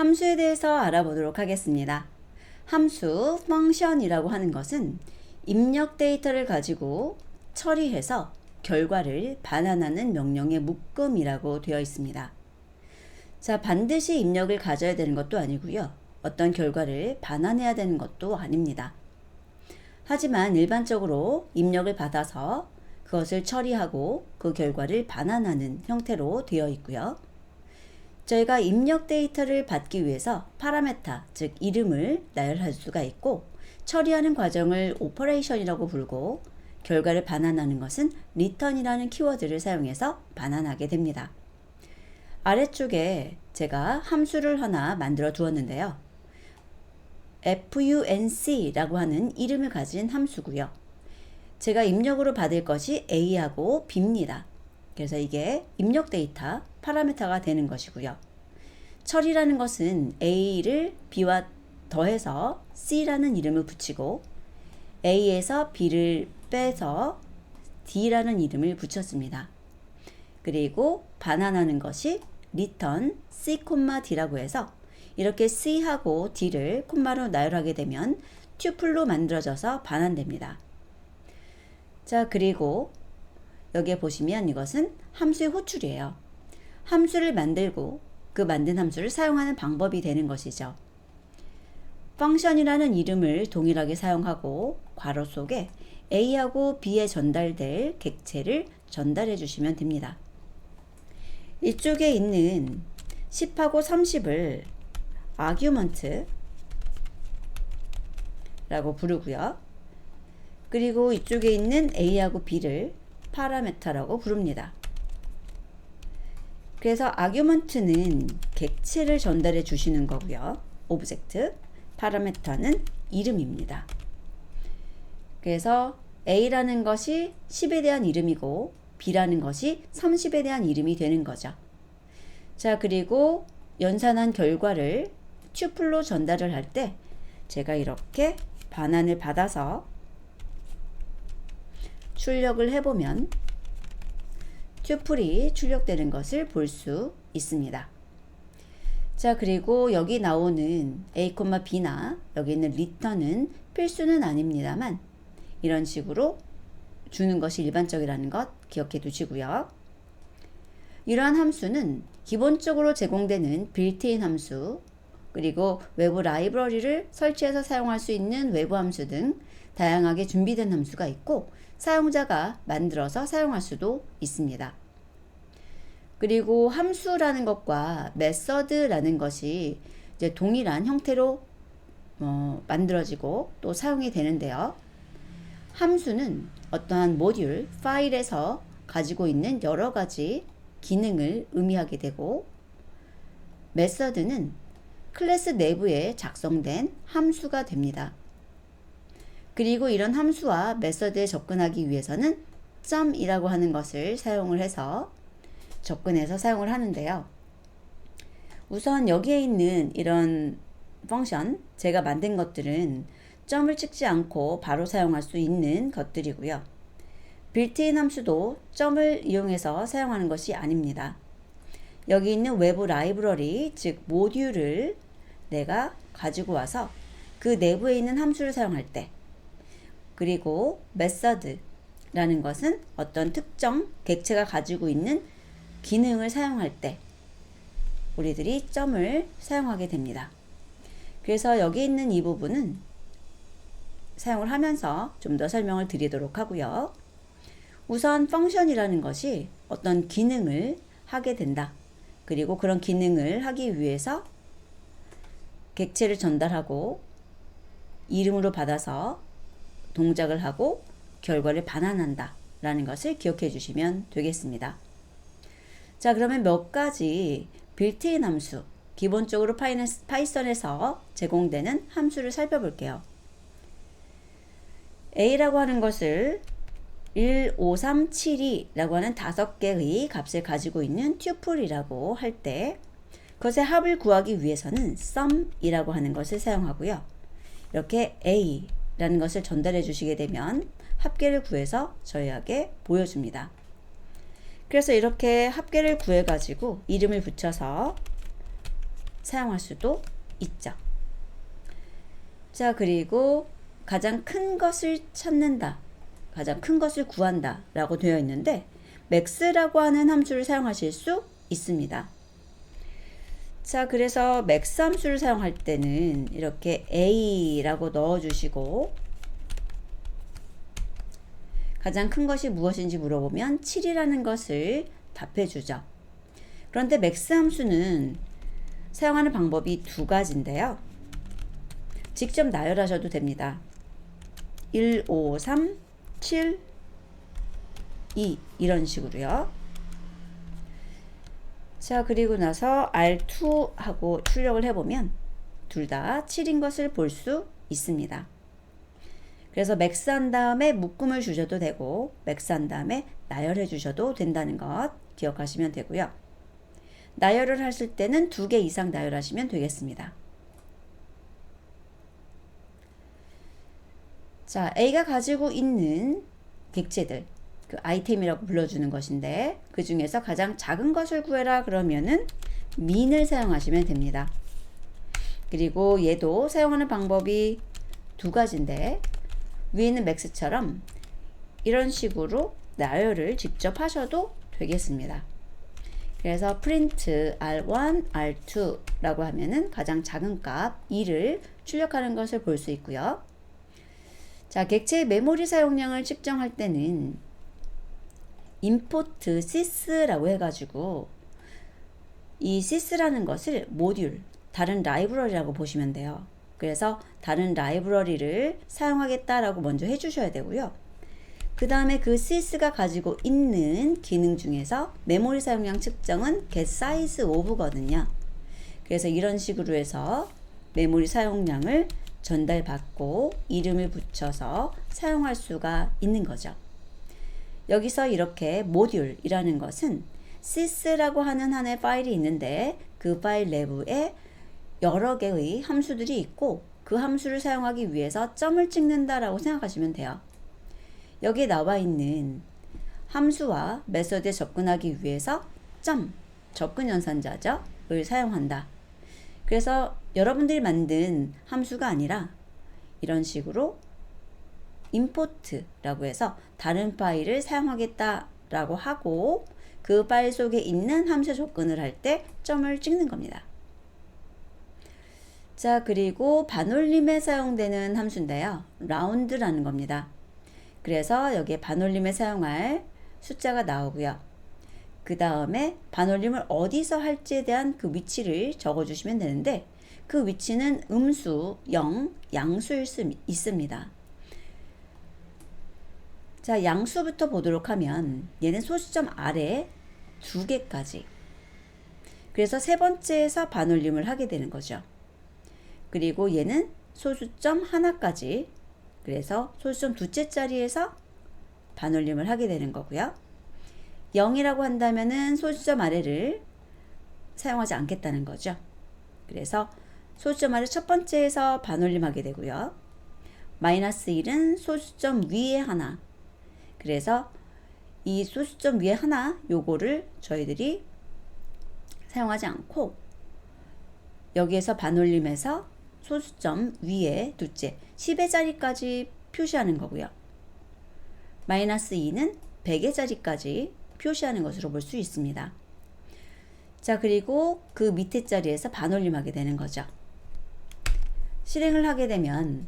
함수에 대해서 알아보도록 하겠습니다. 함수 function이라고 하는 것은 입력 데이터를 가지고 처리해서 결과를 반환하는 명령의 묶음이라고 되어 있습니다. 자, 반드시 입력을 가져야 되는 것도 아니고요. 어떤 결과를 반환해야 되는 것도 아닙니다. 하지만 일반적으로 입력을 받아서 그것을 처리하고 그 결과를 반환하는 형태로 되어 있고요. 저희가 입력 데이터를 받기 위해서 파라메타, 즉 이름을 나열할 수가 있고, 처리하는 과정을 오퍼레이션이라고 부르고, 결과를 반환하는 것은 return이라는 키워드를 사용해서 반환하게 됩니다. 아래쪽에 제가 함수를 하나 만들어 두었는데요. func라고 하는 이름을 가진 함수고요. 제가 입력으로 받을 것이 A하고 B입니다. 그래서 이게 입력 데이터 파라미터가 되는 것이고요. 처리라는 것은 A를 B와 더해서 C라는 이름을 붙이고 A에서 B를 빼서 D라는 이름을 붙였습니다. 그리고 반환하는 것이 return C, D라고 해서 이렇게 C하고 D를 콤마로 나열하게 되면 튜플로 만들어져서 반환됩니다. 자, 그리고 여기에 보시면 이것은 함수의 호출이에요. 함수를 만들고 그 만든 함수를 사용하는 방법이 되는 것이죠. function이라는 이름을 동일하게 사용하고 괄호 속에 A하고 B에 전달될 객체를 전달해 주시면 됩니다. 이쪽에 있는 10하고 30을 argument 라고 부르고요. 그리고 이쪽에 있는 A하고 B를 파라메터라고 부릅니다. 그래서 argument는 객체를 전달해 주시는 거고요. object, 파라메터는 이름입니다. 그래서 A라는 것이 10에 대한 이름이고 B라는 것이 30에 대한 이름이 되는 거죠. 자, 그리고 연산한 결과를 튜플로 전달을 할 때 제가 이렇게 반환을 받아서 출력을 해보면 튜플이 출력되는 것을 볼 수 있습니다. 자, 그리고 여기 나오는 A, B나 여기 있는 return은 필수는 아닙니다만 이런 식으로 주는 것이 일반적이라는 것 기억해 두시고요. 이러한 함수는 기본적으로 제공되는 빌트인 함수, 그리고 외부 라이브러리를 설치해서 사용할 수 있는 외부 함수 등 다양하게 준비된 함수가 있고 사용자가 만들어서 사용할 수도 있습니다. 그리고 함수라는 것과 메서드라는 것이 이제 동일한 형태로 만들어지고 또 사용이 되는데요. 함수는 어떠한 모듈, 파일에서 가지고 있는 여러 가지 기능을 의미하게 되고, 메서드는 클래스 내부에 작성된 함수가 됩니다. 그리고 이런 함수와 메서드에 접근하기 위해서는 점이라고 하는 것을 사용을 해서 접근해서 사용을 하는데요. 우선 여기에 있는 이런 펑션, 제가 만든 것들은 점을 찍지 않고 바로 사용할 수 있는 것들이고요. 빌트인 함수도 점을 이용해서 사용하는 것이 아닙니다. 여기 있는 외부 라이브러리, 즉 모듈을 내가 가지고 와서 그 내부에 있는 함수를 사용할 때, 그리고 메서드라는 것은 어떤 특정 객체가 가지고 있는 기능을 사용할 때 우리들이 점을 사용하게 됩니다. 그래서 여기 있는 이 부분은 사용을 하면서 좀 더 설명을 드리도록 하고요. 우선 function이라는 것이 어떤 기능을 하게 된다. 그리고 그런 기능을 하기 위해서 객체를 전달하고 이름으로 받아서 동작을 하고 결과를 반환한다 라는 것을 기억해 주시면 되겠습니다. 자, 그러면 몇 가지 빌트인 함수, 기본적으로 파이썬에서 제공되는 함수를 살펴볼게요. A라고 하는 것을 1, 5, 3, 7이라고 하는 5개의 값을 가지고 있는 튜플이라고 할 때 그것의 합을 구하기 위해서는 sum이라고 하는 것을 사용하고요. 이렇게 A라는 것을 전달해 주시게 되면 합계를 구해서 저희에게 보여줍니다. 그래서 이렇게 합계를 구해 가지고 이름을 붙여서 사용할 수도 있죠. 자, 그리고 가장 큰 것을 찾는다, 가장 큰 것을 구한다 라고 되어 있는데 max라고 하는 함수를 사용하실 수 있습니다. 자, 그래서 max 함수를 사용할 때는 이렇게 a라고 넣어주시고 가장 큰 것이 무엇인지 물어보면 7이라는 것을 답해주죠. 그런데 max 함수는 사용하는 방법이 두 가지인데요. 직접 나열하셔도 됩니다. 1, 5, 3, 7, 2 이런 식으로요. 자, 그리고 나서 R2 하고 출력을 해보면 둘 다 7인 것을 볼 수 있습니다. 그래서 max 한 다음에 묶음을 주셔도 되고 max 한 다음에 나열해 주셔도 된다는 것 기억하시면 되고요. 나열을 하실 때는 2개 이상 나열하시면 되겠습니다. 자, A가 가지고 있는 객체들, 그 아이템이라고 불러주는 것인데 그 중에서 가장 작은 것을 구해라 그러면은 min을 사용하시면 됩니다. 그리고 얘도 사용하는 방법이 두 가지인데 위에 있는 max처럼 이런 식으로 나열을 직접 하셔도 되겠습니다. 그래서 print r1, r2 라고 하면은 가장 작은 값 2를 출력하는 것을 볼 수 있고요. 자, 객체의 메모리 사용량을 측정할 때는 import sys라고 해가지고 이 sys라는 것을 모듈, 다른 라이브러리라고 보시면 돼요. 그래서 다른 라이브러리를 사용하겠다라고 먼저 해주셔야 되고요. 그 다음에 그 sys가 가지고 있는 기능 중에서 메모리 사용량 측정은 get size of거든요. 그래서 이런 식으로 해서 메모리 사용량을 전달받고 이름을 붙여서 사용할 수가 있는 거죠. 여기서 이렇게 모듈이라는 것은 sys라고 하는 하나의 파일이 있는데 그 파일 내부에 여러 개의 함수들이 있고 그 함수를 사용하기 위해서 점을 찍는다라고 생각하시면 돼요. 여기에 나와 있는 함수와 메서드에 접근하기 위해서 점, 접근 연산자죠, 을 사용한다. 그래서 여러분들이 만든 함수가 아니라 이런 식으로 import라고 해서 다른 파일을 사용하겠다라고 하고 그 파일 속에 있는 함수에 접근을 할 때 점을 찍는 겁니다. 자, 그리고 반올림에 사용되는 함수인데요. round라는 겁니다. 그래서 여기에 반올림에 사용할 숫자가 나오고요. 그 다음에 반올림을 어디서 할지에 대한 그 위치를 적어주시면 되는데 그 위치는 음수, 0, 양수일 수 있습니다. 자, 양수부터 보도록 하면 얘는 소수점 아래 2개까지. 그래서 세 번째에서 반올림을 하게 되는 거죠. 그리고 얘는 소수점 하나까지. 그래서 소수점 둘째 자리에서 반올림을 하게 되는 거고요. 0이라고 한다면은 소수점 아래를 사용하지 않겠다는 거죠. 그래서 소수점 아래 첫 번째에서 반올림하게 되고요. 마이너스 1은 소수점 위에 하나. 그래서 이 소수점 위에 하나 요거를 저희들이 사용하지 않고 여기에서 반올림해서 소수점 위에 둘째 10의 자리까지 표시하는 거고요. 마이너스 2는 100의 자리까지 표시하는 것으로 볼 수 있습니다. 자, 그리고 그 밑에 자리에서 반올림하게 되는 거죠. 실행을 하게 되면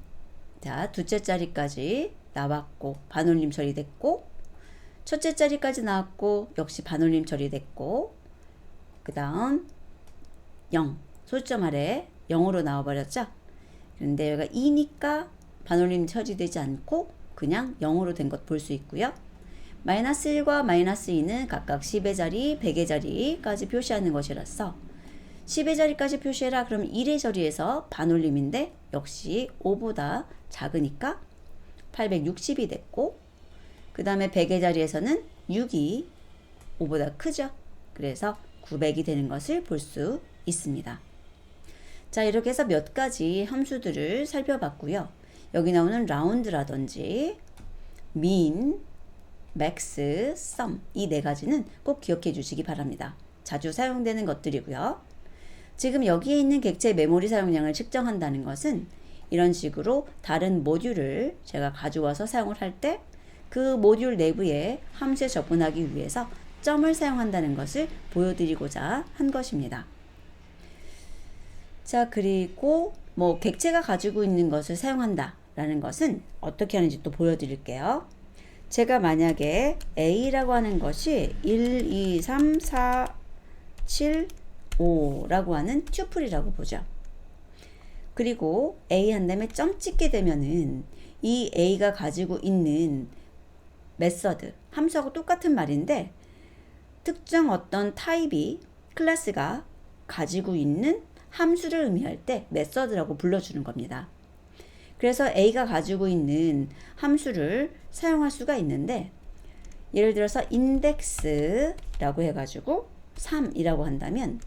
자, 둘째 자리까지 나왔고 반올림 처리됐고 첫째 자리까지 나왔고 역시 반올림 처리됐고 그 다음 0 소수점 아래 0으로 나와버렸죠. 그런데 여기가 2니까 반올림 처리되지 않고 그냥 0으로 된 것 볼 수 있고요. 마이너스 1과 마이너스 2는 각각 10의 자리, 100의 자리까지 표시하는 것이라서 10의 자리까지 표시해라. 그럼 1의 자리에서 반올림인데 역시 5보다 작으니까 860이 됐고 그 다음에 100의 자리에서는 6이 5보다 크죠. 그래서 900이 되는 것을 볼 수 있습니다. 자, 이렇게 해서 몇 가지 함수들을 살펴봤고요. 여기 나오는 라운드라든지 min, max, sum 이 네 가지는 꼭 기억해 주시기 바랍니다. 자주 사용되는 것들이고요. 지금 여기에 있는 객체 메모리 사용량을 측정한다는 것은 이런 식으로 다른 모듈을 제가 가져와서 사용을 할 때 그 모듈 내부의 함수에 접근하기 위해서 점을 사용한다는 것을 보여드리고자 한 것입니다. 자, 그리고 뭐 객체가 가지고 있는 것을 사용한다 라는 것은 어떻게 하는지 또 보여드릴게요. 제가 만약에 A라고 하는 것이 1, 2, 3, 4, 7, 5라고 하는 튜플이라고 보죠. 그리고 A 한 다음에 점 찍게 되면은 이 A가 가지고 있는 메서드, 함수하고 똑같은 말인데 특정 어떤 타입이, 클래스가 가지고 있는 함수를 의미할 때 메서드라고 불러주는 겁니다. 그래서 A가 가지고 있는 함수를 사용할 수가 있는데 예를 들어서 index라고 해가지고 3이라고 한다면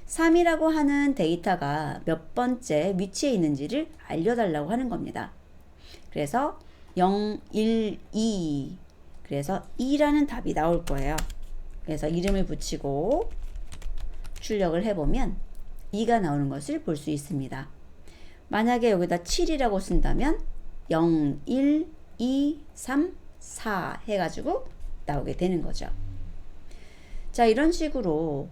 3이라고 하는 데이터가 몇 번째 위치에 있는지를 알려달라고 하는 겁니다. 그래서 0, 1, 2 그래서 2라는 답이 나올 거예요. 그래서 이름을 붙이고 출력을 해보면 2가 나오는 것을 볼 수 있습니다. 만약에 여기다 7이라고 쓴다면 0, 1, 2, 3, 4 해가지고 나오게 되는 거죠. 자, 이런 식으로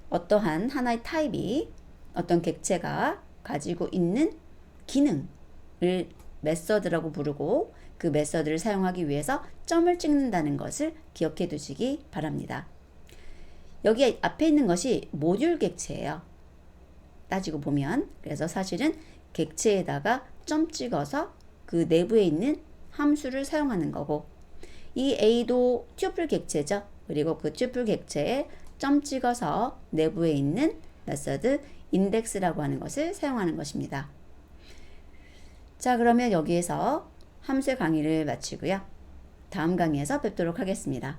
어떠한 하나의 타입이 어떤 객체가 가지고 있는 기능을 메서드라고 부르고 그 메서드를 사용하기 위해서 점을 찍는다는 것을 기억해 두시기 바랍니다. 여기 앞에 있는 것이 모듈 객체예요. 따지고 보면 그래서 사실은 객체에다가 점 찍어서 그 내부에 있는 함수를 사용하는 거고 이 A도 튜플 객체죠. 그리고 그 튜플 객체에 점 찍어서 내부에 있는 메서드 index라고 하는 것을 사용하는 것입니다. 자, 그러면 여기에서 함수의 강의를 마치고요. 다음 강의에서 뵙도록 하겠습니다.